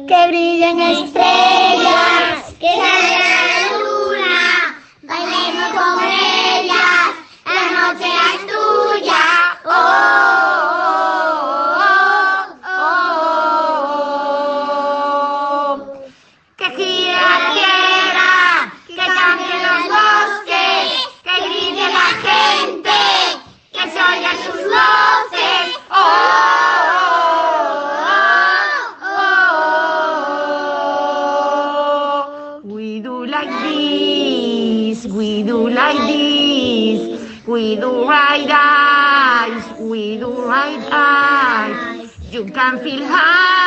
que brillen estrellas, que salga la luna, bailemos con ellas, la noche es tuya. Oh, oh, oh, oh. Que gire la tierra, que cambien los bosques, que grite la gente, que se oigan sus voces. Oh, oh, oh, oh. We do like this, we do like this, we do right eyes, we do right eyes. You can feel high.